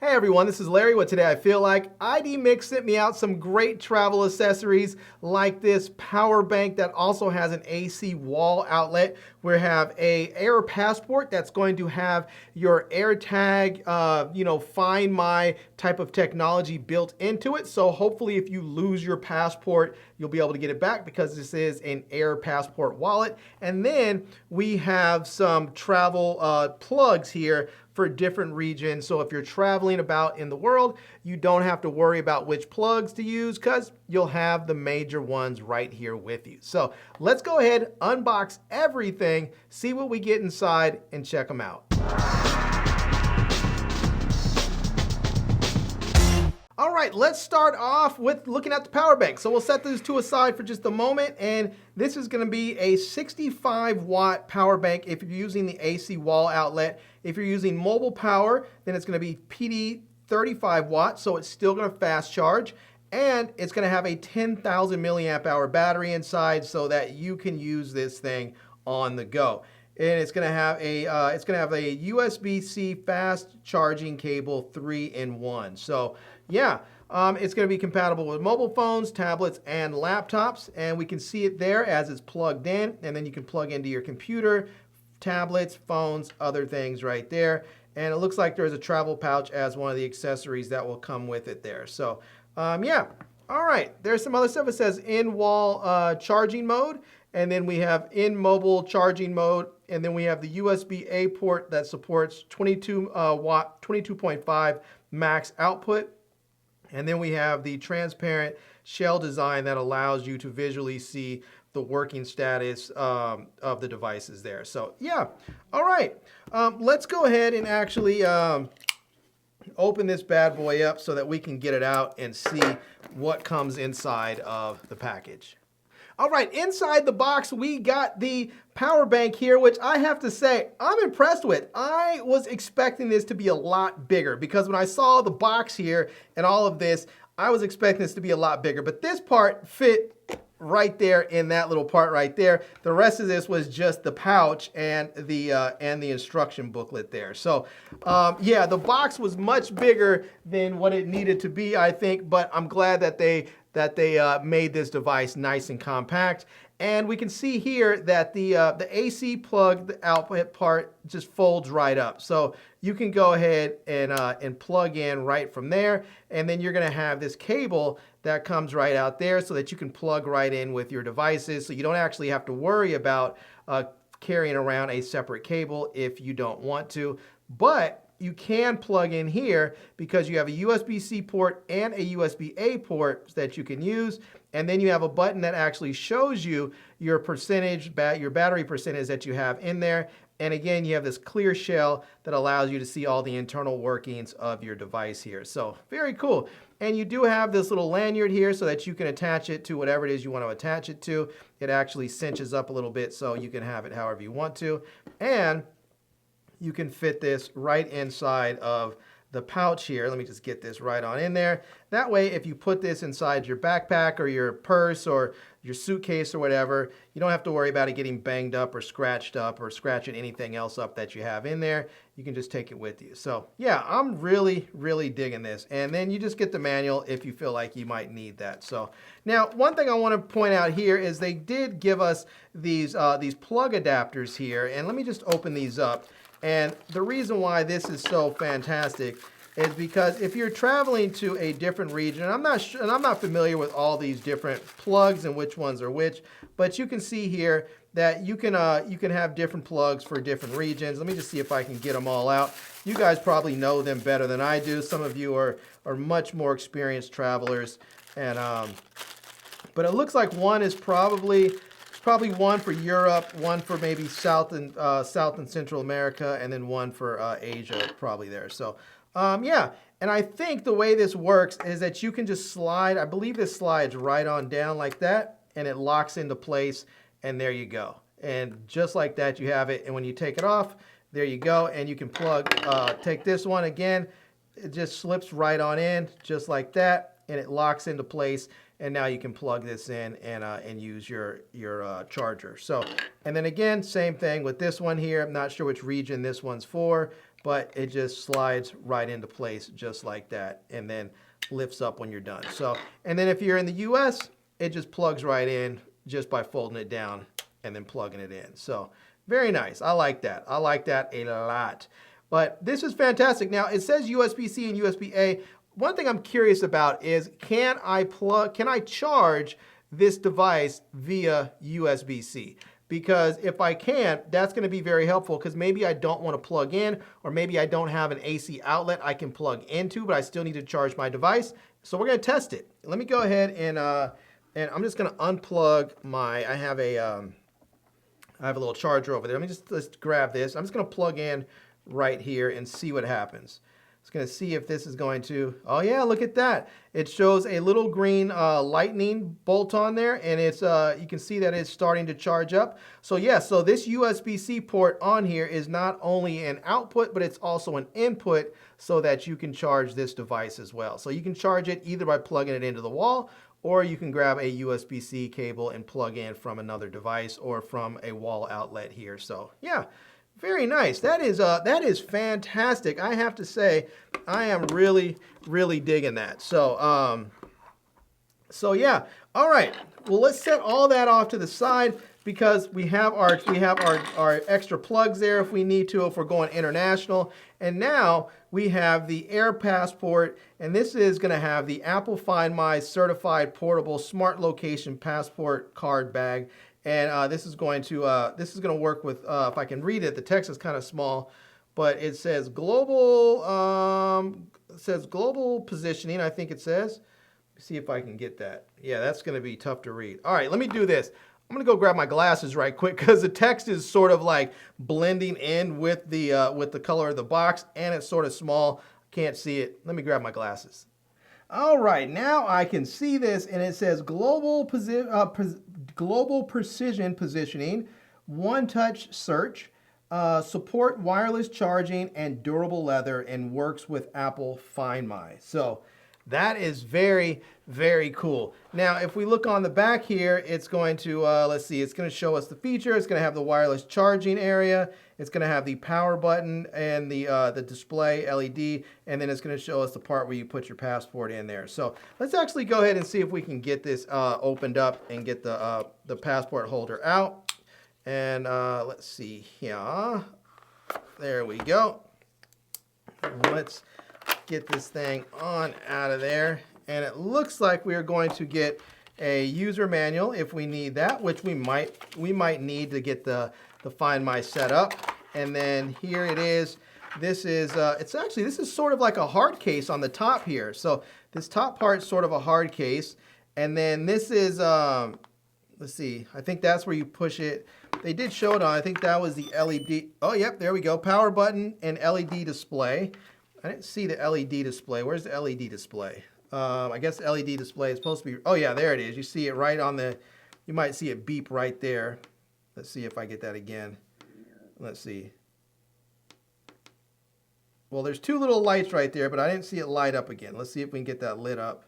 Hey everyone, this is Larry with Today I Feel Like. IDMix sent me out some great travel accessories like this power bank that also has an AC wall outlet. We have a Air Passport that's going to have your AirTag, Find My type of technology built into it. So hopefully if you lose your passport, you'll be able to get it back because this is an Air Passport wallet. And then we have some travel plugs here for different regions. So if you're traveling about in the world, you don't have to worry about which plugs to use because you'll have the major ones right here with you. So let's go ahead, unbox everything, see what we get inside, and check them out. All right, let's start off with looking at the power bank. So we'll set these two aside for just a moment, and this is gonna be a 65-watt power bank if you're using the AC wall outlet. If you're using mobile power, then it's gonna be PD 35 watts, so it's still gonna fast charge, and it's gonna have a 10,000 milliamp hour battery inside so that you can use this thing on the go. And it's gonna have a USB-C fast charging cable 3-in-1. So yeah, it's going to be compatible with mobile phones, tablets, and laptops. And we can see it there as it's plugged in. And then you can plug into your computer, tablets, phones, other things right there. And it looks like there's a travel pouch as one of the accessories that will come with it there. So yeah, all right. There's some other stuff. It says in-wall charging mode. And then we have in-mobile charging mode. And then we have the USB-A port that supports 22.5 max output. And then we have the transparent shell design that allows you to visually see the working status of the devices there. So yeah, all right. Let's go ahead and actually open this bad boy up so that we can get it out and see what comes inside of the package. All right, inside the box, we got the power bank here, which I have to say, I'm impressed with. I was expecting this to be a lot bigger because when I saw the box here and all of this, I was expecting this to be a lot bigger, but this part fit right there in that little part right there. The rest of this was just the pouch and the instruction booklet there. So yeah, the box was much bigger than what it needed to be, I think, but I'm glad that they made this device nice and compact. And we can see here that the AC plug, the output part, just folds right up. So you can go ahead and plug in right from there. And then you're gonna have this cable that comes right out there so that you can plug right in with your devices. So you don't actually have to worry about carrying around a separate cable if you don't want to. But you can plug in here because you have a USB-C port and a USB-A port that you can use. And then you have a button that actually shows you your percentage, your battery percentage that you have in there. And again, you have this clear shell that allows you to see all the internal workings of your device here. So very cool. And you do have this little lanyard here so that you can attach it to whatever it is you want to attach it to. It actually cinches up a little bit so you can have it however you want to. And you can fit this right inside of the pouch here. Let me just get this right on in there. That way, if you put this inside your backpack or your purse or your suitcase or whatever, you don't have to worry about it getting banged up or scratching anything else up that you have in there. You can just take it with you. So yeah, I'm really, really digging this. And then you just get the manual if you feel like you might need that. So now, one thing I want to point out here is they did give us these plug adapters here. And let me just open these up. And the reason why this is so fantastic is because if you're traveling to a different region, and I'm not familiar with all these different plugs and which ones are which, but you can see here that you can have different plugs for different regions. Let me just see if I can get them all out. You guys probably know them better than I do. Some of you are much more experienced travelers, and but it looks like one is probably one for Europe, one for maybe South and Central America, and then one for Asia probably there. So yeah, and I think the way this works is that you can just slide, I believe this slides right on down like that, and it locks into place, and there you go. And just like that, you have it, and when you take it off, there you go, and you can take this one again, it just slips right on in, just like that, and it locks into place. And now you can plug this in and use your charger. So, and then again, same thing with this one here. I'm not sure which region this one's for, but it just slides right into place just like that, and then lifts up when you're done. So, and then if you're in the US, it just plugs right in just by folding it down and then plugging it in. So very nice. I like that. I like that a lot. But this is fantastic. Now it says USB-C and USB-A. One thing I'm curious about is, can I charge this device via USB-C? Because if I can't, that's going to be very helpful, because maybe I don't want to plug in, or maybe I don't have an AC outlet I can plug into, but I still need to charge my device. So we're going to test it. Let me go ahead and I'm just going to unplug my, I have a little charger over there. Let's grab this. I'm just going to plug in right here and see what happens. It's going to see if this is going to, oh yeah, look at that. It shows a little green lightning bolt on there, and it's you can see that it's starting to charge up. So yeah, so this USB-C port on here is not only an output, but it's also an input, so that you can charge this device as well. So you can charge it either by plugging it into the wall, or you can grab a USB-C cable and plug in from another device or from a wall outlet here. So yeah. Very nice. That is fantastic. I have to say, I am really, really digging that. So, so yeah. All right. Well, let's set all that off to the side, because we have our extra plugs there if we need to, if we're going international. And now we have the Air Passport, and this is going to have the Apple Find My Certified Portable Smart Location Passport Card Bag. And this is going to work with, if I can read it, the text is kind of small, but it says global positioning, I think it says. Let's see if I can get that. Yeah, that's going to be tough to read. All right, let me do this. I'm going to go grab my glasses right quick, because the text is sort of like blending in with the color of the box, and it's sort of small. Can't see it. Let me grab my glasses. All right, now I can see this, and it says global precision positioning, one-touch search, support wireless charging and durable leather, and works with Apple Find My. So that is very, very cool. Now, if we look on the back here, it's going to, let's see, it's going to show us the feature. It's going to have the wireless charging area. It's going to have the power button and the display LED, and then it's going to show us the part where you put your passport in there. So let's actually go ahead and see if we can get this opened up and get the passport holder out. And let's see here. There we go. Let's get this thing on out of there. And it looks like we are going to get a user manual if we need that, which we might need to get the Find My set up. And then here it is. This is this is sort of like a hard case on the top here. So this top part's sort of a hard case, and then this is let's see, I think that's where you push it. They did show it on, I think that was the LED. Oh yep, there we go. Power button and LED display. I didn't see the LED display. Where's the LED display? I guess the LED display is supposed to be, oh yeah, there it is. You see it right on the, you might see it beep right there. Let's see if I get that again. Let's see. Well, there's two little lights right there, but I didn't see it light up again. Let's see if we can get that lit up.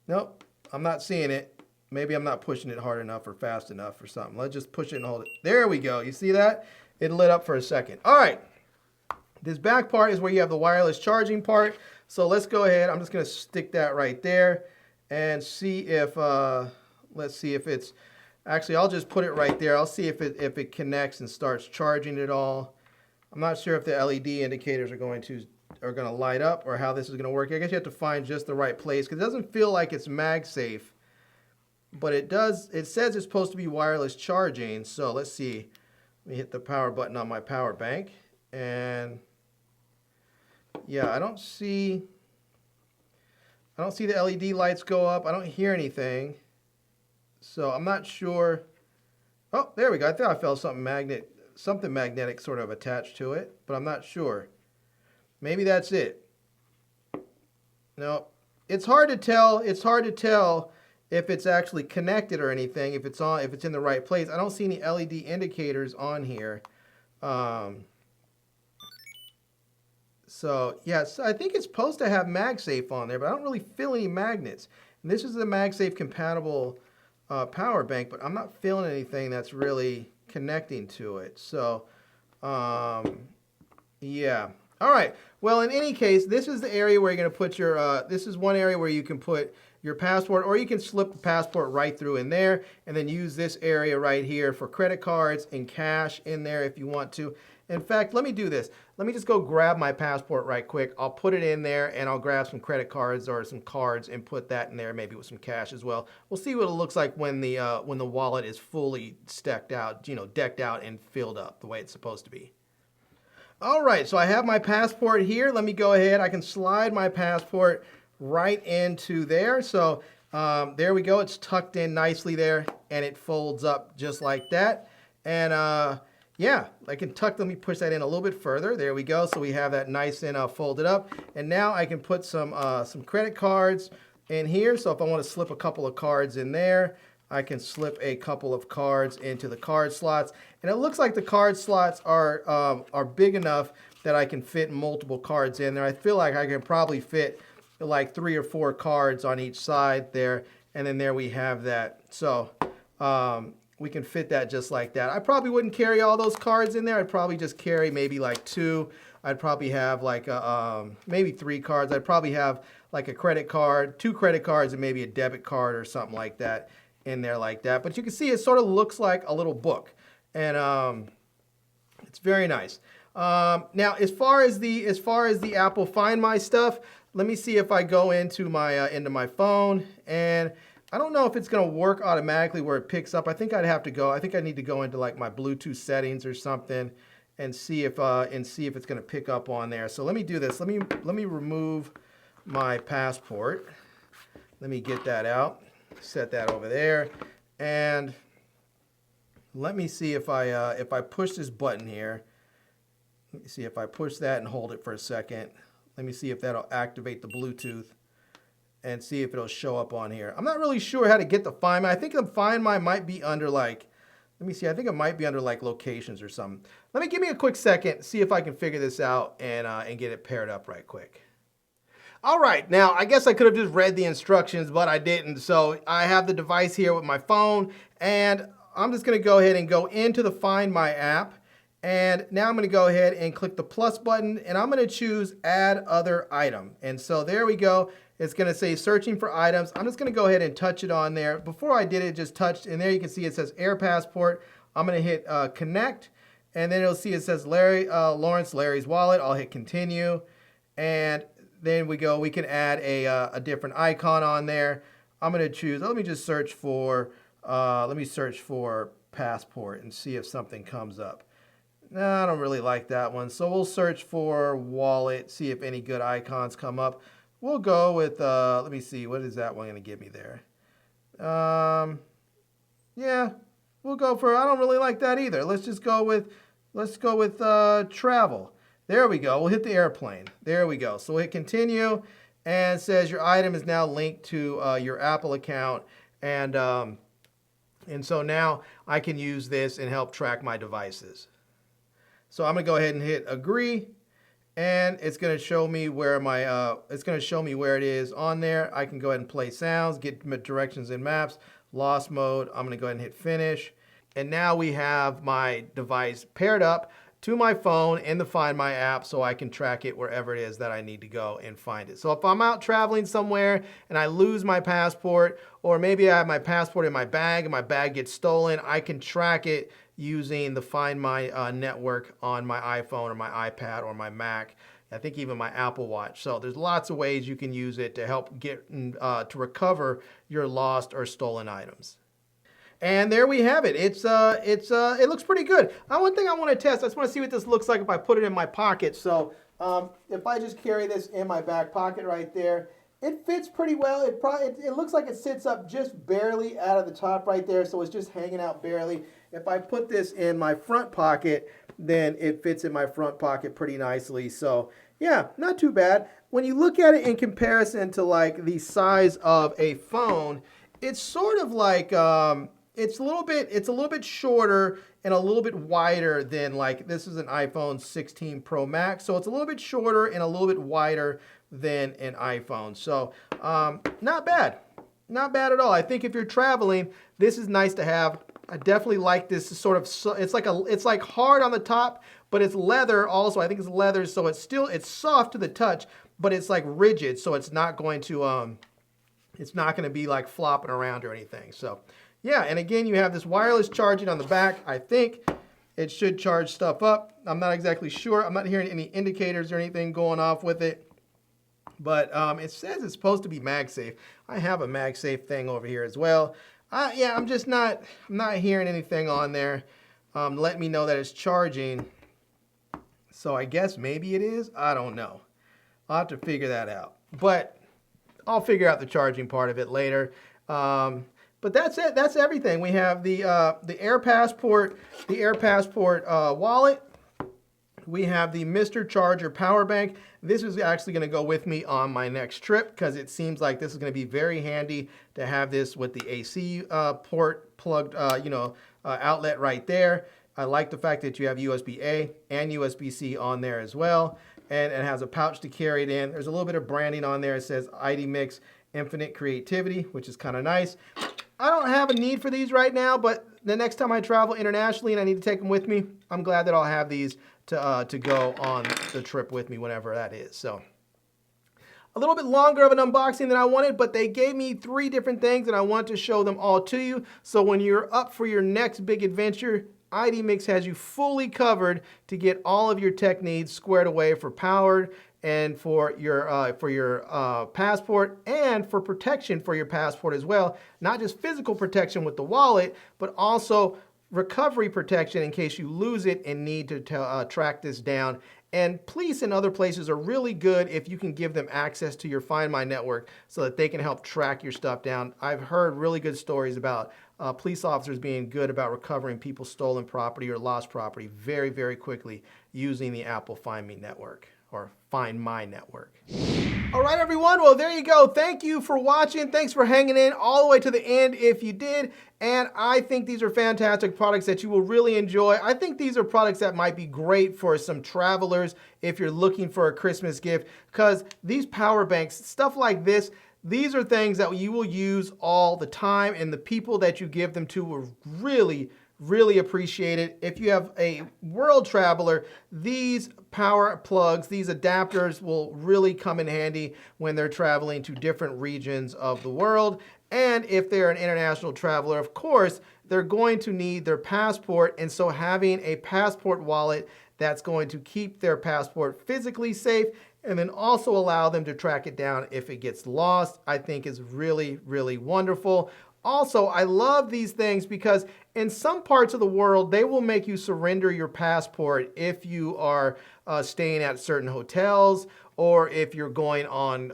Nope, I'm not seeing it. Maybe I'm not pushing it hard enough or fast enough or something. Let's just push it and hold it. There we go. You see that? It lit up for a second. All right. This back part is where you have the wireless charging part. So let's go ahead. I'm just going to stick that right there and see if, let's see if it's, actually I'll just put it right there. I'll see if it connects and starts charging it all. I'm not sure if the LED indicators are going to light up or how this is going to work. I guess you have to find just the right place, because it doesn't feel like it's MagSafe, but it does. It says it's supposed to be wireless charging. So let's see. Let me hit the power button on my power bank, and yeah, I don't see the LED lights go up. I don't hear anything. So I'm not sure. Oh, there we go. I thought I felt something magnetic sort of attached to it, but I'm not sure. Maybe that's it. No, it's hard to tell. It's hard to tell if it's actually connected or anything, if it's in the right place. I don't see any LED indicators on here. So yes, I think it's supposed to have MagSafe on there, but I don't really feel any magnets. And this is the MagSafe compatible power bank, but I'm not feeling anything that's really connecting to it. So Yeah. All right. Well, in any case, this is the area where you're going to put your, this is one area where you can put your passport, or you can slip the passport right through in there and then use this area right here for credit cards and cash in there if you want to. In fact, let me do this. Let me just go grab my passport right quick. I'll put it in there and I'll grab some credit cards or some cards and put that in there, maybe with some cash as well. We'll see what it looks like when the wallet is fully decked out and filled up the way it's supposed to be. All right, so I have my passport here. Let me go ahead. I can slide my passport right into there. So there we go. It's tucked in nicely there, and it folds up just like that. And yeah, I can let me push that in a little bit further. There we go. So we have that nice and folded up. And now I can put some credit cards in here. So if I want to slip a couple of cards in there, I can slip a couple of cards into the card slots. And it looks like the card slots are big enough that I can fit multiple cards in there. I feel like I can probably fit like 3 or 4 cards on each side there. And then there we have that. So we can fit that just like that. I probably wouldn't carry all those cards in there. I'd probably just carry maybe like 2. I'd probably have like maybe 3 cards. I'd probably have like a credit card, 2 credit cards, and maybe a debit card or something like that in there like that. But you can see it sort of looks like a little book, and it's very nice. Now, as far as the Apple Find My stuff, let me see if I go into my phone, and I don't know if it's going to work automatically where it picks up. I think I need to go into like my Bluetooth settings or something and see if it's going to pick up on there. So let me do this. Let me remove my passport. Let me get that out. Set that over there, and let me see if I push this button here. Let me see if I push that and hold it for a second. Let me see if that'll activate the Bluetooth and see if it'll show up on here. I'm not really sure how to get the Find My. I think the Find My might be under like, let me see, I think it might be under like locations or something. Give me a quick second, see if I can figure this out and get it paired up right quick. All right, now I guess I could have just read the instructions, but I didn't. So I have the device here with my phone, and I'm just gonna go ahead and go into the Find My app. And now I'm gonna go ahead and click the plus button, and I'm gonna choose Add Other Item. And so there we go. It's gonna say searching for items. I'm just gonna go ahead and touch it on there. Before I did it, just touched, and there you can see it says Air Passport. I'm gonna hit connect, and then it'll see it says Lawrence Larry's wallet. I'll hit continue, and then we can add a different icon on there. I'm gonna choose, let me just search for, passport and see if something comes up. No, I don't really like that one. So we'll search for wallet, see if any good icons come up. We'll go with, let me see, what is that one gonna give me there? Yeah, we'll go for, I don't really like that either. Let's go with travel. There we go. We'll hit the airplane. There we go. So we'll hit continue, and it says your item is now linked to your Apple account, and so now I can use this and help track my devices. So I'm gonna go ahead and hit agree, and it's gonna show me where it is on there. I can go ahead and play sounds, get directions in maps, lost mode. I'm gonna go ahead and hit finish, and now we have my device paired up to my phone in the Find My app, so I can track it wherever it is that I need to go and find it. So if I'm out traveling somewhere and I lose my passport, or maybe I have my passport in my bag and my bag gets stolen, I can track it using the Find My network on my iPhone or my iPad or my Mac. I think even my Apple Watch. So there's lots of ways you can use it to help get to recover your lost or stolen items. And there we have it. It looks pretty good. One thing I want to test, I just want to see what this looks like if I put it in my pocket. So if I just carry this in my back pocket right there, it fits pretty well. It looks like it sits up just barely out of the top right there, so it's just hanging out barely. If I put this in my front pocket, then it fits in my front pocket pretty nicely. So yeah, not too bad. When you look at it in comparison to like the size of a phone, it's sort of like it's a little bit shorter and a little bit wider than, like, this is an iPhone 16 Pro Max, so it's a little bit shorter and a little bit wider than an iPhone. So not bad at all. I think if you're traveling, this is nice to have I definitely like this sort of, it's like hard on the top, but it's leather also. I think it's leather, so it's soft to the touch, but it's like rigid, so it's not going to be like flopping around or anything. So yeah, and again, you have this wireless charging on the back. I think it should charge stuff up. I'm not exactly sure. I'm not hearing any indicators or anything going off with it, but it says it's supposed to be MagSafe. I have a MagSafe thing over here as well. Yeah, I'm not hearing anything on there. Let me know that it's charging. So I guess maybe it is. I don't know. I'll have to figure that out. But I'll figure out the charging part of it later. But that's it. That's everything. We have the Air Passport, wallet. We have the Mr. Charger power bank. This is actually going to go with me on my next trip because it seems like this is going to be very handy to have this with the AC port plugged, outlet right there. I like the fact that you have USB-A and USB-C on there as well. And it has a pouch to carry it in. There's a little bit of branding on there. It says IDMix Infinite Creativity, which is kind of nice. I don't have a need for these right now, but the next time I travel internationally and I need to take them with me, I'm glad that I'll have these to go on the trip with me whenever that is. So a little bit longer of an unboxing than I wanted, but they gave me 3 different things and I want to show them all to you. So when you're up for your next big adventure, IDMix has you fully covered to get all of your tech needs squared away for powered and for your passport and for protection for your passport as well. Not just physical protection with the wallet, but also recovery protection in case you lose it and need to track this down. And police and other places are really good if you can give them access to your Find My network so that they can help track your stuff down. I've heard really good stories about police officers being good about recovering people's stolen property or lost property very, very quickly using the Apple Find Me network or Find My network. All right, everyone. Well, there you go. Thank you for watching. Thanks for hanging in all the way to the end if you did. And I think these are fantastic products that you will really enjoy. I think these are products that might be great for some travelers if you're looking for a Christmas gift, because these power banks, stuff like this, these are things that you will use all the time, and the people that you give them to will really, really appreciate it. If you have a world traveler, these power plugs, these adapters will really come in handy when they're traveling to different regions of the world. And if they're an international traveler, of course, they're going to need their passport. And so having a passport wallet that's going to keep their passport physically safe and then also allow them to track it down if it gets lost, I think is really, really wonderful. Also, I love these things because in some parts of the world, they will make you surrender your passport if you are staying at certain hotels, or if you're going on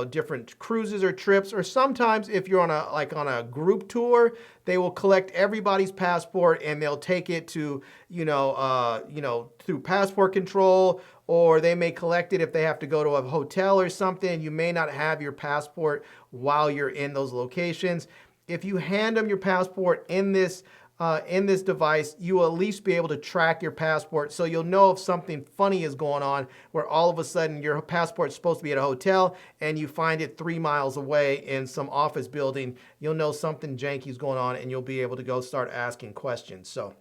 different cruises or trips, or sometimes if you're on a group tour, they will collect everybody's passport and they'll take it to through passport control, or they may collect it if they have to go to a hotel or something. You may not have your passport while you're in those locations. If you hand them your passport in this device, you will at least be able to track your passport, so you'll know if something funny is going on, where all of a sudden your passport's supposed to be at a hotel and you find it 3 miles away in some office building. You'll know something janky is going on and you'll be able to go start asking questions. So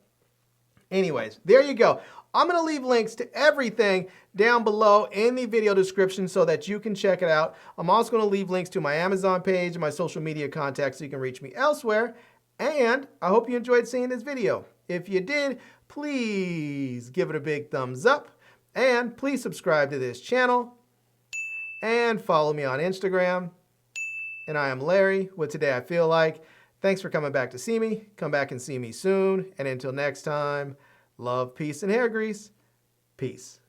anyways, there you go. I'm going to leave links to everything down below in the video description so that you can check it out. I'm also going to leave links to my Amazon page and my social media contacts so you can reach me elsewhere. And I hope you enjoyed seeing this video. If you did, please give it a big thumbs up. And please subscribe to this channel. And follow me on Instagram. And I am Larry with Today I Feel Like. Thanks for coming back to see me. Come back and see me soon. And until next time, love, peace, and hair grease. Peace.